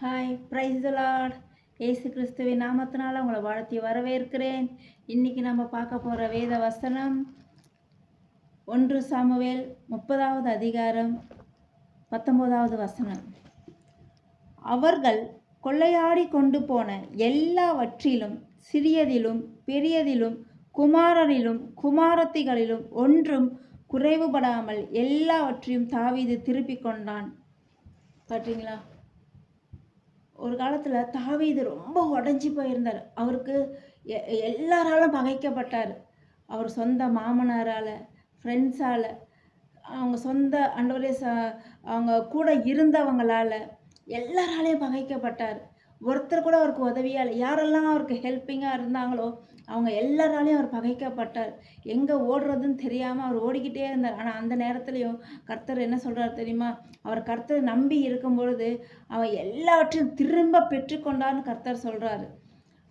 Hi praise the Lord. இயேசு கிறிஸ்துவின் நாமத்தினால உங்களை வாழ்த்தி வரவேற்கிறேன். இன்னைக்கு நம்ம பார்க்க போகிற வேத வசனம் 1 சாமுவேல் 30வது அதிகாரம் 19வது வசனம். அவர்கள் கொள்ளையாடி கொண்டு போன எல்லாவற்றிலும் சிறியதிலும் பெரியதிலும் குமாரரிலும் குமாரத்திகளிலும் ஒன்றும் குறைவுபடாமல் எல்லாவற்றையும் தாவீது திருப்பி கொண்டான். பார்த்தீங்களா? ஒரு காலத்தில் தாவீது ரொம்ப உடஞ்சி போயிருந்தார். அவருக்கு எல்லாராலும் பகைக்கப்பட்டார். அவர் சொந்த மாமனாரால், ஃப்ரெண்ட்ஸால், அவங்க சொந்த ஆண்டவரே அவங்க கூட இருந்தவங்களால் எல்லாராலையும் பகைக்கப்பட்டார். ஒருத்தர் கூட அவருக்கு உதவியாக இல்லை. யாரெல்லாம் அவருக்கு ஹெல்ப்பிங்காக இருந்தாங்களோ அவங்க எல்லாராலையும் அவர் பகைக்கப்பட்டார். எங்கே ஓடுறதுன்னு தெரியாமல் அவர் ஓடிக்கிட்டே இருந்தார். ஆனால் அந்த நேரத்துலையும் கர்த்தர் என்ன சொல்கிறார் தெரியுமா? அவர் கர்த்தரை நம்பி இருக்கும் பொழுது அவன் எல்லாவற்றையும் திரும்ப பெற்றுக்கொண்டான்னு கர்த்தர் சொல்கிறாரு.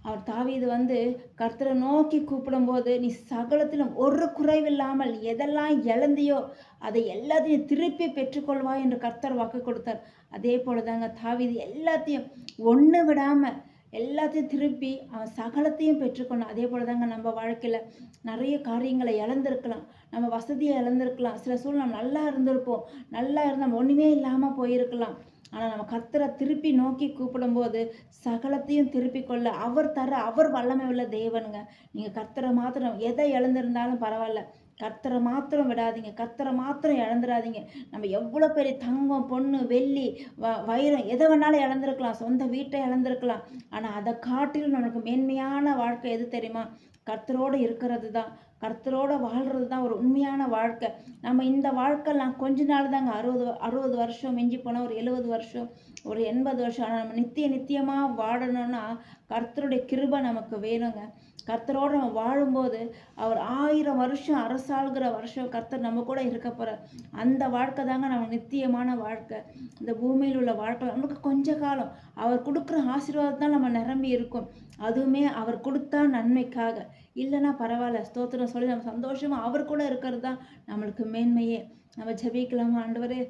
அவர் தாவீது கர்த்தரை நோக்கி கூப்பிடும்போது, நீ சகலத்திலும் ஒரு குறைவில்லாமல் எதெல்லாம் இழந்தியோ அதை எல்லாத்தையும் திருப்பி பெற்றுக்கொள்வாய் என்று கர்த்தர் வாக்கு கொடுத்தார். அதே போல தாங்க தாவீது எல்லாத்தையும் ஒன்று விடாமல் எல்லாத்தையும் திருப்பி அவன் சகலத்தையும் பெற்றுக்கொண்டான். அதே போல தாங்க நம்ம வாழ்க்கையில் நிறைய காரியங்களை இழந்திருக்கலாம். நம்ம வசதியை இழந்திருக்கலாம். சில சூழ்நிலை நம்ம நல்லா இருந்திருப்போம். நல்லா இருந்தால் ஒன்றுமே இல்லாமல் போயிருக்கலாம். ஆனால் நம்ம கர்த்தரை திருப்பி நோக்கி கூப்பிடும்போது சகலத்தையும் திருப்பி கொள்ள அவர் அவர் வல்லமை உள்ள தேவனுங்க. நீங்கள் கர்த்தரை மாத்திரம் எதை இழந்திருந்தாலும் பரவாயில்ல, கர்த்தரை மாத்திரம் விடாதீங்க. கர்த்தரை மாத்திரம் இழந்துடாதீங்க. நம்ம எவ்வளோ பெரிய தங்கம், பொண்ணு, வெள்ளி, வைரம் எதை வேணாலும் இழந்திருக்கலாம். சொந்த வீட்டை இழந்திருக்கலாம். ஆனால் அதை காட்டிலும் நம்மளுக்கு மேன்மையான வாழ்க்கை எது தெரியுமா? கர்த்தரோடு இருக்கிறது தான். கர்த்தரோடு வாழ்கிறது தான் ஒரு உண்மையான வாழ்க்கை. நம்ம இந்த வாழ்க்கைலாம் கொஞ்ச நாள் தாங்க. 60 வருஷம், மிஞ்சி போனால் ஒரு 70 வருஷம், ஒரு 80 வருஷம். ஆனால் நம்ம நித்தியமாக வாழணும்னா கர்த்தருடைய கிருபை நமக்கு வேணுங்க. கர்த்தரோடு நம்ம வாழும்போது அவர் 1000 வருஷம் அரசாளுகிற வருஷம் கர்த்தர் நம்ம கூட இருக்க போகிறார். அந்த வாழ்க்கை தாங்க நம்ம நித்தியமான வாழ்க்கை. இந்த பூமியில் உள்ள வாழ்க்கை நமக்கு கொஞ்ச காலம். அவர் கொடுக்குற ஆசீர்வாதத்தான் நம்ம நிரம்பி இருக்கும். அதுவுமே அவர் கொடுத்தா நன்மைக்காக. இல்லைன்னா பரவாயில்ல, ஸ்தோத்திரம் சொல்லி நம்ம சந்தோஷமாக அவர் கூட இருக்கிறது தான் நம்மளுக்கு மேன்மையே. நம்ம ஜெபிக்கலாமா? ஆண்டவரே,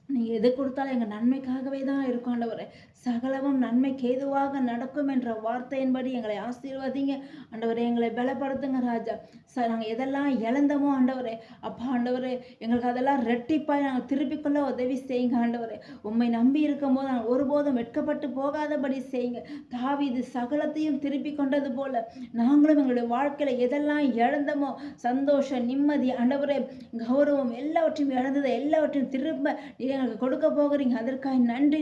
நீங்கள் எது கொடுத்தாலும் எங்கள் நன்மைக்காகவே தான் இருக்கும் ஆண்டவரே. சகலமும் நன்மைக்கு ஏதுவாக நடக்கும் என்ற வார்த்தையின்படி எங்களை ஆசீர்வதிங்க ஆண்டவரே. எங்களை பலப்படுத்துங்க ராஜா. நாங்கள் எதெல்லாம் இழந்தோமோ ஆண்டவரே, அப்பா ஆண்டவரே, எங்களுக்கு அதெல்லாம் ரெட்டிப்பாய் நாங்கள் திருப்பிக் கொள்ள உதவி செய்யுங்க ஆண்டவரே. உண்மை நம்பி இருக்கும் போது நாங்கள் ஒருபோதும் வெட்கப்பட்டு போகாதபடி செய்யுங்க. தாவீது சகலத்தையும் திருப்பி கொண்டது போல நாங்களும் எங்களுடைய வாழ்க்கையில் எதெல்லாம் இழந்தோமோ, சந்தோஷம், நிம்மதி, ஆண்டவரே, கௌரவம், எல்லாவற்றையும் இழந்ததை எல்லாவற்றையும் திரும்ப எங்களுக்கு கொடுக்க போகிறீங்க. அதற்காக நன்றி.